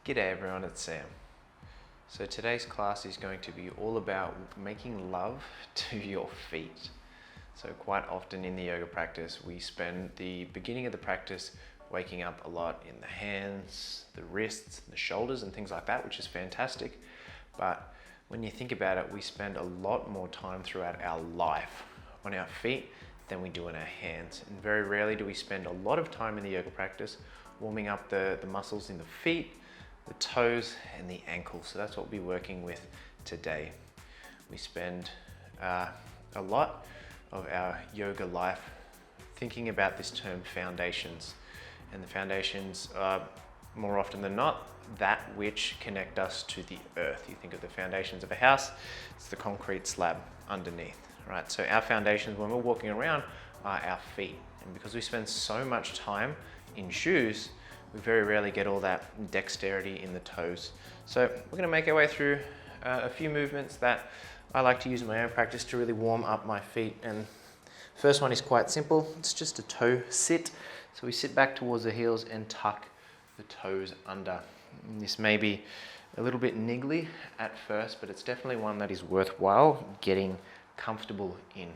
G'day everyone, it's Sam. So today's class is going to be all about making love to your feet. So quite often in the yoga practice, we spend the beginning of the practice waking up a lot in the hands, the wrists, the shoulders and things like that, which is fantastic. But when you think about it, we spend a lot more time throughout our life on our feet than we do on our hands. And very rarely do we spend a lot of time in the yoga practice warming up the muscles in the feet, the toes and the ankles. So that's what we'll be working with today. We spend a lot of our yoga life thinking about this term foundations. And the foundations are more often than not that which connect us to the earth. You think of the foundations of a house, it's the concrete slab underneath, right? So our foundations when we're walking around are our feet. And because we spend so much time in shoes, we very rarely get all that dexterity in the toes. So we're going to make our way through a few movements that I like to use in my own practice to really warm up my feet. And first one is quite simple. It's just a toe sit. So we sit back towards the heels and tuck the toes under. And this may be a little bit niggly at first, but it's definitely one that is worthwhile getting comfortable in.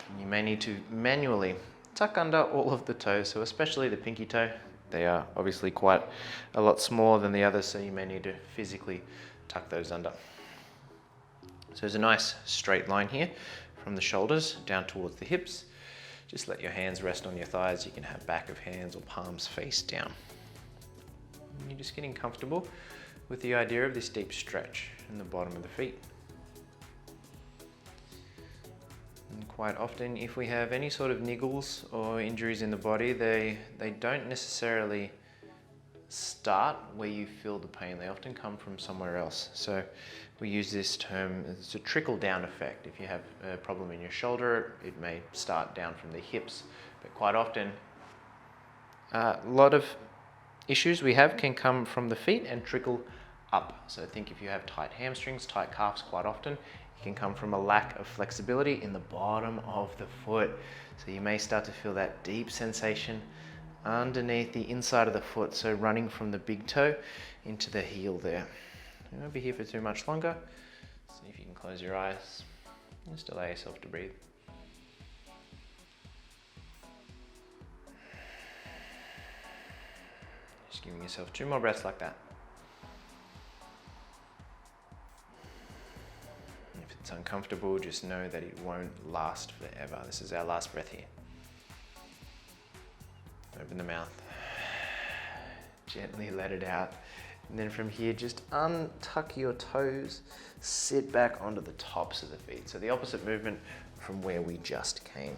And you may need to manually tuck under all of the toes, so especially the pinky toe. They are obviously quite a lot smaller than the others, so you may need to physically tuck those under. So there's a nice straight line here from the shoulders down towards the hips. Just let your hands rest on your thighs. You can have back of hands or palms face down. And you're just getting comfortable with the idea of this deep stretch in the bottom of the feet. And quite often, if we have any sort of niggles or injuries in the body, they don't necessarily start where you feel the pain. They often come from somewhere else. So we use this term as a trickle-down effect. If you have a problem in your shoulder, it may start down from the hips. But quite often, a lot of issues we have can come from the feet and trickle up. So think if you have tight hamstrings, tight calves, quite often it can come from a lack of flexibility in the bottom of the foot. So you may start to feel that deep sensation underneath the inside of the foot, so running from the big toe into the heel there. You won't be here for too much longer. See if you can close your eyes. Just allow yourself to breathe. Just giving yourself 2 more breaths like that. If it's uncomfortable, just know that it won't last forever. This is our last breath here. Open the mouth. Gently let it out. And then from here, just untuck your toes, sit back onto the tops of the feet. So the opposite movement from where we just came.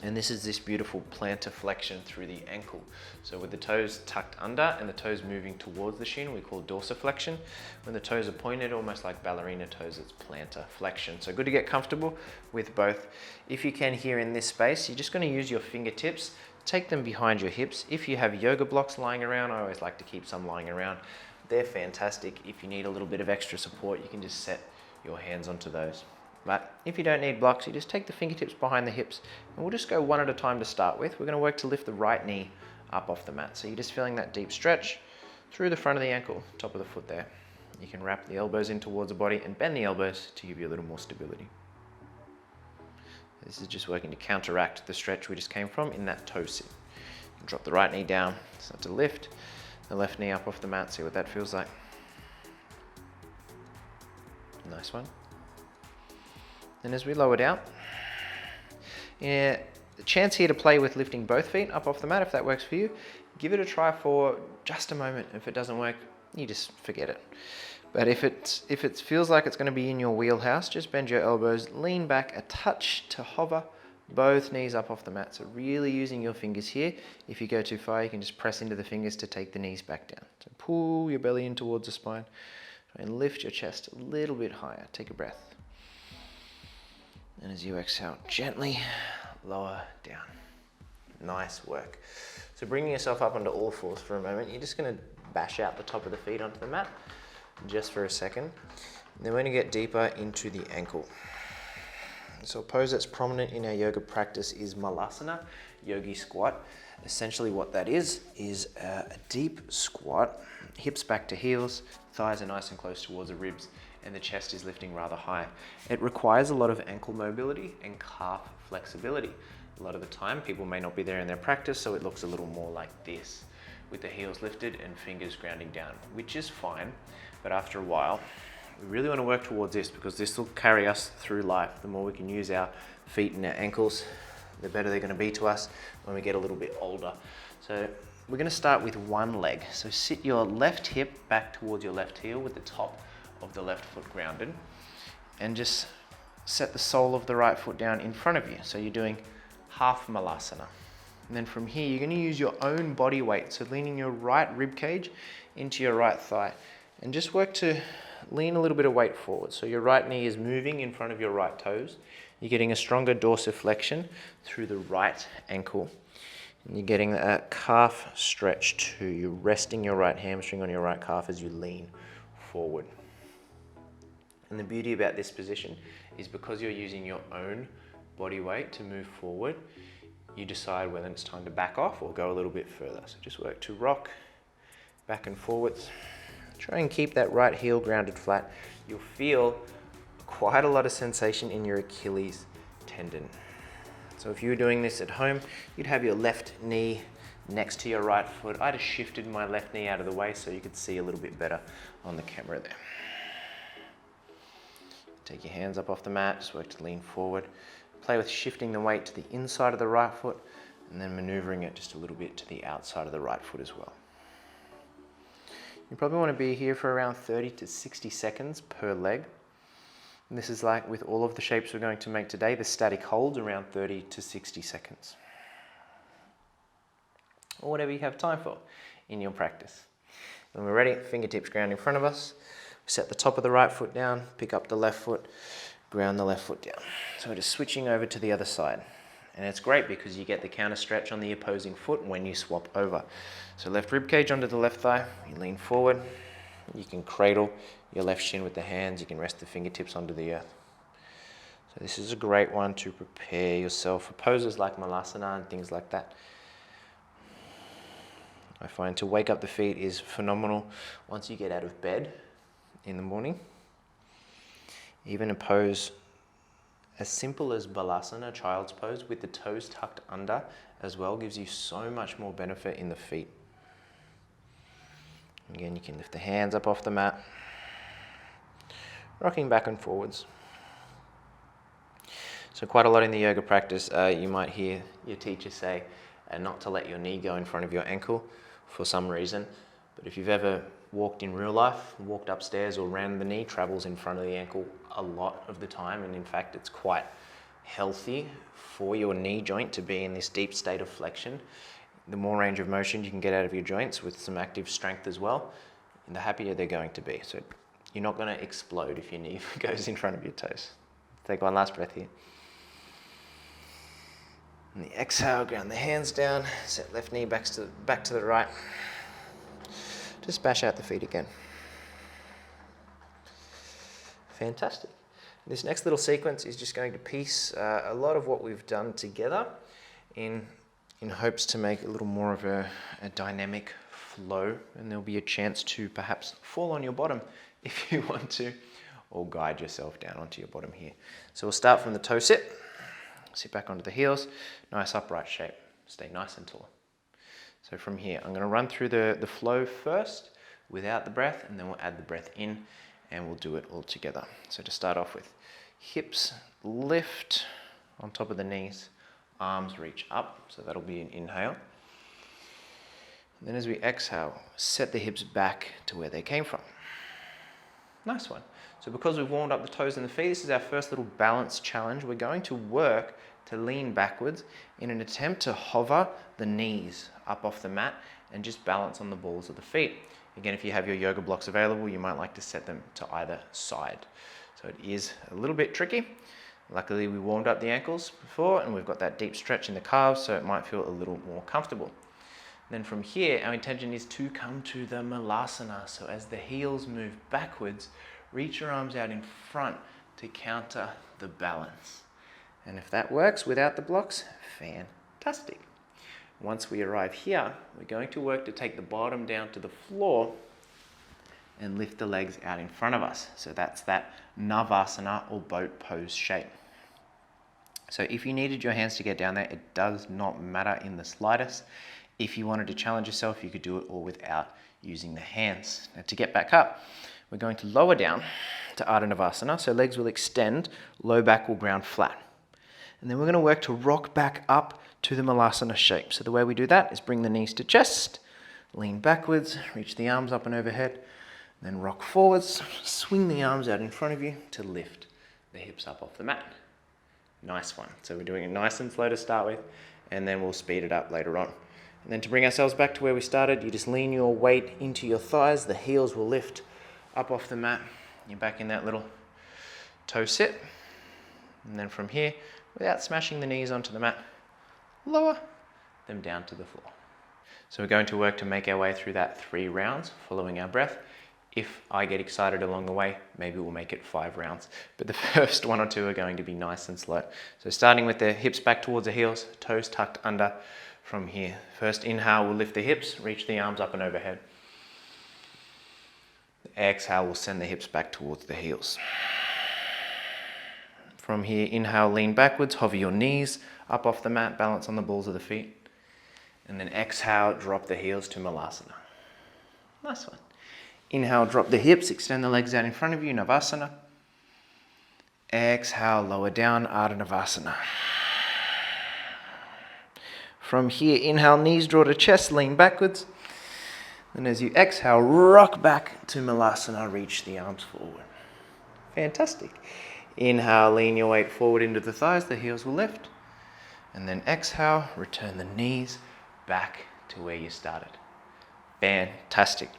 And this is this beautiful plantar flexion through the ankle. So with the toes tucked under and the toes moving towards the shin, we call dorsiflexion. When the toes are pointed, almost like ballerina toes, it's plantar flexion. So good to get comfortable with both. If you can here in this space, you're just going to use your fingertips, take them behind your hips. If you have yoga blocks lying around, I always like to keep some lying around. They're fantastic. If you need a little bit of extra support, you can just set your hands onto those. But if you don't need blocks, you just take the fingertips behind the hips, and we'll just go one at a time to start with. We're going to work to lift the right knee up off the mat. So you're just feeling that deep stretch through the front of the ankle, top of the foot there. You can wrap the elbows in towards the body and bend the elbows to give you a little more stability. This is just working to counteract the stretch we just came from in that toe sit. You can drop the right knee down, start to lift the left knee up off the mat, see what that feels like. Nice one. And as we lower down, the chance here to play with lifting both feet up off the mat, if that works for you, give it a try for just a moment. If it doesn't work, you just forget it. But if it feels like it's going to be in your wheelhouse, just bend your elbows, lean back a touch to hover both knees up off the mat. So really using your fingers here. If you go too far, you can just press into the fingers to take the knees back down. So pull your belly in towards the spine and lift your chest a little bit higher. Take a breath. And as you exhale, gently lower down. Nice work. So bringing yourself up onto all fours for a moment, you're just going to bash out the top of the feet onto the mat just for a second. And then we're going to get deeper into the ankle. So a pose that's prominent in our yoga practice is Mullah, Yogi squat. Essentially what that is a deep squat, hips back to heels, thighs are nice and close towards the ribs, and the chest is lifting rather high. It requires a lot of ankle mobility and calf flexibility. A lot of the time, people may not be there in their practice, so it looks a little more like this, with the heels lifted and fingers grounding down, which is fine, but after a while, we really want to work towards this because this will carry us through life. The more we can use our feet and our ankles, the better they're going to be to us when we get a little bit older. So we're going to start with one leg. So sit your left hip back towards your left heel with the top of the left foot grounded, and just set the sole of the right foot down in front of you. So you're doing half Mullasana. And then from here, you're going to use your own body weight. So leaning your right rib cage into your right thigh, and just work to lean a little bit of weight forward. So your right knee is moving in front of your right toes. You're getting a stronger dorsiflexion through the right ankle. And you're getting a calf stretch too. You're resting your right hamstring on your right calf as you lean forward. And the beauty about this position is because you're using your own body weight to move forward, you decide whether it's time to back off or go a little bit further. So just work to rock back and forwards. Try and keep that right heel grounded flat. You'll feel quite a lot of sensation in your Achilles tendon. So if you were doing this at home, you'd have your left knee next to your right foot. I just shifted my left knee out of the way so you could see a little bit better on the camera there. Take your hands up off the mat, just work to lean forward. Play with shifting the weight to the inside of the right foot and then maneuvering it just a little bit to the outside of the right foot as well. You probably want to be here for around 30 to 60 seconds per leg. And this is like with all of the shapes we're going to make today, the static holds around 30 to 60 seconds. Or whatever you have time for in your practice. When we're ready, fingertips ground in front of us. We set the top of the right foot down, pick up the left foot, ground the left foot down. So we're just switching over to the other side. And it's great because you get the counter stretch on the opposing foot when you swap over. So left rib cage onto the left thigh, you lean forward. You can cradle your left shin with the hands. You can rest the fingertips onto the earth. So this is a great one to prepare yourself for poses like Mullasana and things like that. I find to wake up the feet is phenomenal once you get out of bed in the morning. Even a pose as simple as Balasana, child's pose, with the toes tucked under as well, gives you so much more benefit in the feet. Again, you can lift the hands up off the mat, rocking back and forwards. So quite a lot in the yoga practice, you might hear your teacher say not to let your knee go in front of your ankle for some reason. But if you've ever walked in real life, walked upstairs or ran, the knee travels in front of the ankle a lot of the time. And in fact, it's quite healthy for your knee joint to be in this deep state of flexion. The more range of motion you can get out of your joints with some active strength as well, the happier they're going to be. So you're not going to explode if your knee goes in front of your toes. Take one last breath here. And the exhale, ground the hands down, set left knee back to the right. Just bash out the feet again. Fantastic. This next little sequence is just going to piece a lot of what we've done together in hopes to make a little more of a dynamic flow, and there'll be a chance to perhaps fall on your bottom if you want to, or guide yourself down onto your bottom here. So we'll start from the toe sit back onto the heels, nice upright shape, stay nice and tall. So from here, I'm going to run through the flow first without the breath, and then we'll add the breath in, and we'll do it all together. So to start off with, hips lift on top of the knees, arms reach up, so that'll be an inhale. And then as we exhale, set the hips back to where they came from. Nice one. So because we've warmed up the toes and the feet, this is our first little balance challenge. We're going to work to lean backwards in an attempt to hover the knees up off the mat and just balance on the balls of the feet. Again, if you have your yoga blocks available, you might like to set them to either side. So it is a little bit tricky. Luckily, we warmed up the ankles before and we've got that deep stretch in the calves, so it might feel a little more comfortable. Then from here, our intention is to come to the Mullasana. So as the heels move backwards, reach your arms out in front to counter the balance. And if that works without the blocks, fantastic. Once we arrive here, we're going to work to take the bottom down to the floor and lift the legs out in front of us. So that's that Navasana or boat pose shape. So if you needed your hands to get down there, it does not matter in the slightest. If you wanted to challenge yourself, you could do it all without using the hands. Now to get back up, we're going to lower down to Ardha Navasana. So legs will extend, low back will ground flat. And then we're going to work to rock back up to the Mullasana shape. So the way we do that is bring the knees to chest, lean backwards, reach the arms up and overhead, then rock forwards, swing the arms out in front of you to lift the hips up off the mat. Nice one. So we're doing it nice and slow to start with, and then we'll speed it up later on. And then to bring ourselves back to where we started, you just lean your weight into your thighs, the heels will lift up off the mat. You're back in that little toe sit. And then from here, without smashing the knees onto the mat, lower them down to the floor. So we're going to work to make our way through that 3 rounds, following our breath. If I get excited along the way, maybe we'll make it 5 rounds. But the first 1 or 2 are going to be nice and slow. So starting with the hips back towards the heels, toes tucked under from here. First inhale, we'll lift the hips, reach the arms up and overhead. Exhale, we'll send the hips back towards the heels. From here, inhale, lean backwards, hover your knees up off the mat, balance on the balls of the feet. And then exhale, drop the heels to Mullasana. Nice one. Inhale, drop the hips, extend the legs out in front of you, Navasana. Exhale, lower down, Ardha Navasana. From here, inhale, knees draw to chest, lean backwards. And as you exhale, rock back to Mullasana, reach the arms forward. Fantastic. Inhale, lean your weight forward into the thighs, the heels will lift. And then exhale, return the knees back to where you started. Fantastic.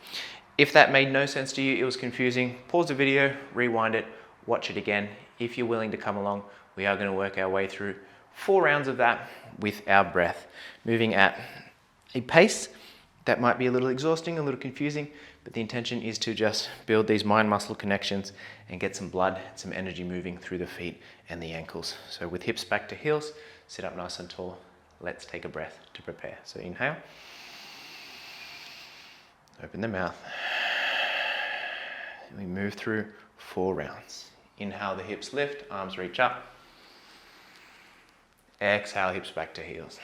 If that made no sense to you, it was confusing, pause the video, rewind it, watch it again. If you're willing to come along, we are going to work our way through 4 rounds of that with our breath, moving at a pace that might be a little exhausting, a little confusing, but the intention is to just build these mind-muscle connections and get some blood, some energy moving through the feet and the ankles. So with hips back to heels, sit up nice and tall. Let's take a breath to prepare. So inhale. Open the mouth. And we move through 4 rounds. Inhale, the hips lift, arms reach up. Exhale, hips back to heels.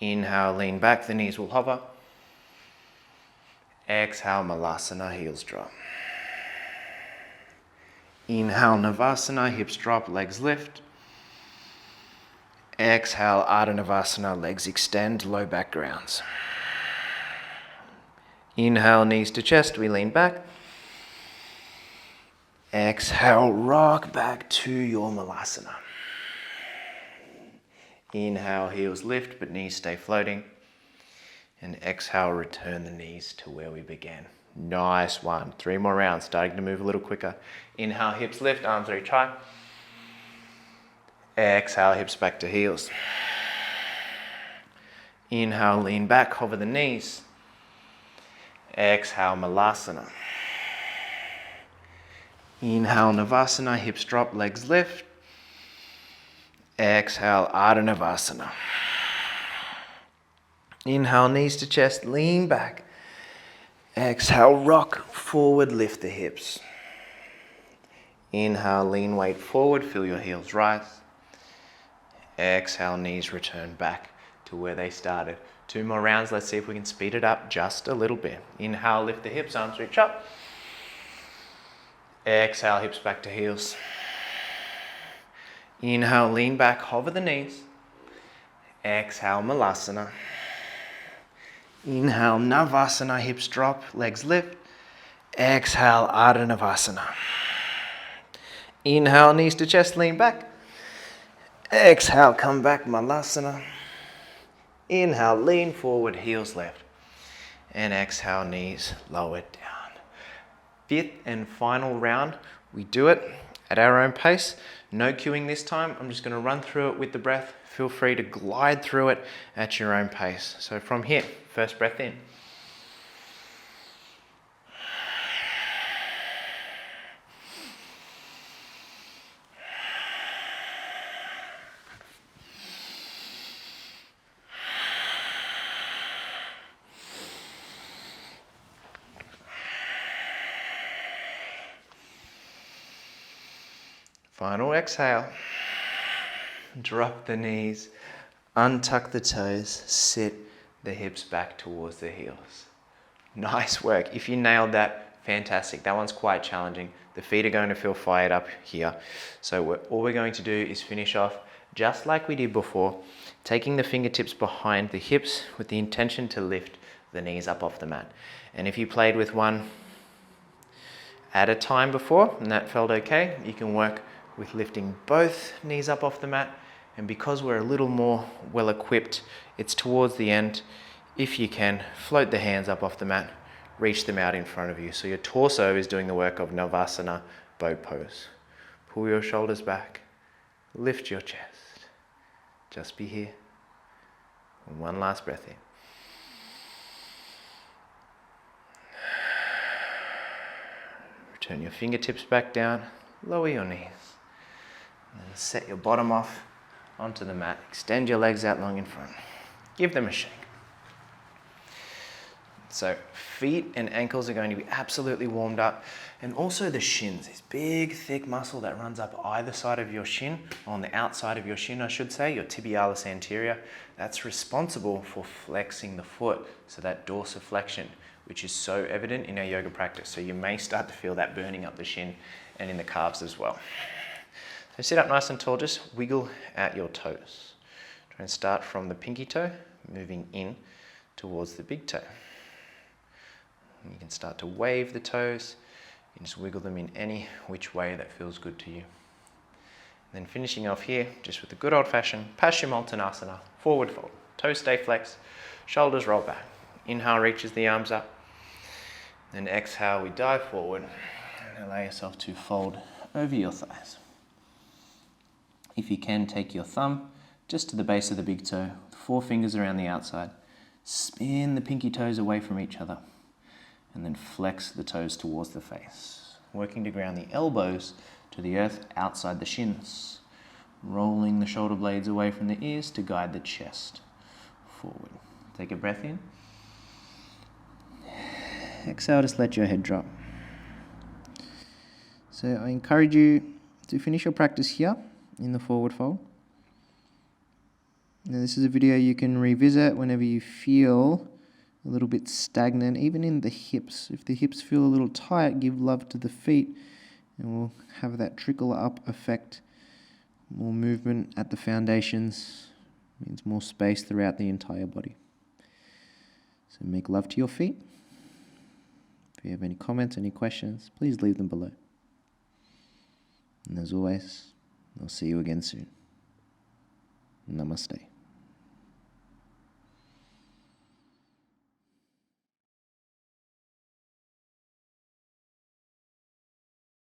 Inhale, lean back, the knees will hover. Exhale, Mullasana, heels drop. Inhale, Navasana, hips drop, legs lift. Exhale, Ardha Navasana, legs extend, low back grounds. Inhale, knees to chest, we lean back. Exhale, rock back to your Mullasana. Inhale, heels lift, but knees stay floating. And exhale, return the knees to where we began. Nice one. 3 more rounds, starting to move a little quicker. Inhale, hips lift, arms reach high. Exhale, hips back to heels. Inhale, lean back, hover the knees. Exhale, Mullasana. Inhale, Navasana, hips drop, legs lift. Exhale, Ardha Navasana. Inhale, knees to chest, lean back. Exhale, rock forward, lift the hips. Inhale, lean weight forward, feel your heels rise. Exhale, knees return back to where they started. 2 more rounds, let's see if we can speed it up just a little bit. Inhale, lift the hips, arms reach up. Exhale, hips back to heels. Inhale, lean back, hover the knees. Exhale, Mullasana. Inhale, Navasana, hips drop, legs lift. Exhale, Ardha Navasana. Inhale, knees to chest, lean back. Exhale, come back, Mullasana. Inhale, lean forward, heels left. And exhale, knees lowered down. 5th and final round, we do it at our own pace. No cueing this time. I'm just going to run through it with the breath. Feel free to glide through it at your own pace. So from here, first breath in. Final exhale. Drop the knees, untuck the toes, sit the hips back towards the heels. Nice work. If you nailed that, fantastic. That one's quite challenging. The feet are going to feel fired up here. So all we're going to do is finish off just like we did before, taking the fingertips behind the hips with the intention to lift the knees up off the mat. And if you played with one at a time before and that felt okay, you can work with lifting both knees up off the mat. And because we're a little more well equipped, it's towards the end. If you can, float the hands up off the mat, reach them out in front of you. So your torso is doing the work of Navasana boat pose. Pull your shoulders back, lift your chest. Just be here. And one last breath in. Return your fingertips back down, lower your knees. And then set your bottom off onto the mat. Extend your legs out long in front. Give them a shake. So feet and ankles are going to be absolutely warmed up. And also the shins, this big, thick muscle that runs up either side of your shin, on the outside of your shin, I should say, your tibialis anterior. That's responsible for flexing the foot. So that dorsiflexion, which is so evident in our yoga practice. So you may start to feel that burning up the shin and in the calves as well. So sit up nice and tall, just wiggle out your toes. Try and start from the pinky toe, moving in towards the big toe. And you can start to wave the toes. You can just wiggle them in any which way that feels good to you. And then finishing off here, just with the good old-fashioned Paschimottanasana, forward fold. Toes stay flexed, shoulders roll back. Inhale reaches the arms up. Then exhale, we dive forward and allow yourself to fold over your thighs. If you can, take your thumb just to the base of the big toe, 4 fingers around the outside. Spin the pinky toes away from each other and then flex the toes towards the face, working to ground the elbows to the earth outside the shins, rolling the shoulder blades away from the ears to guide the chest forward. Take a breath in. Exhale, just let your head drop. So I encourage you to finish your practice here in the forward fold. Now this is a video you can revisit whenever you feel a little bit stagnant, even in the hips. If the hips feel a little tight, give love to the feet and we'll have that trickle up effect. More movement at the foundations means more space throughout the entire body. So make love to your feet. If you have any comments, any questions, please leave them below. And as always, I'll see you again soon. Namaste.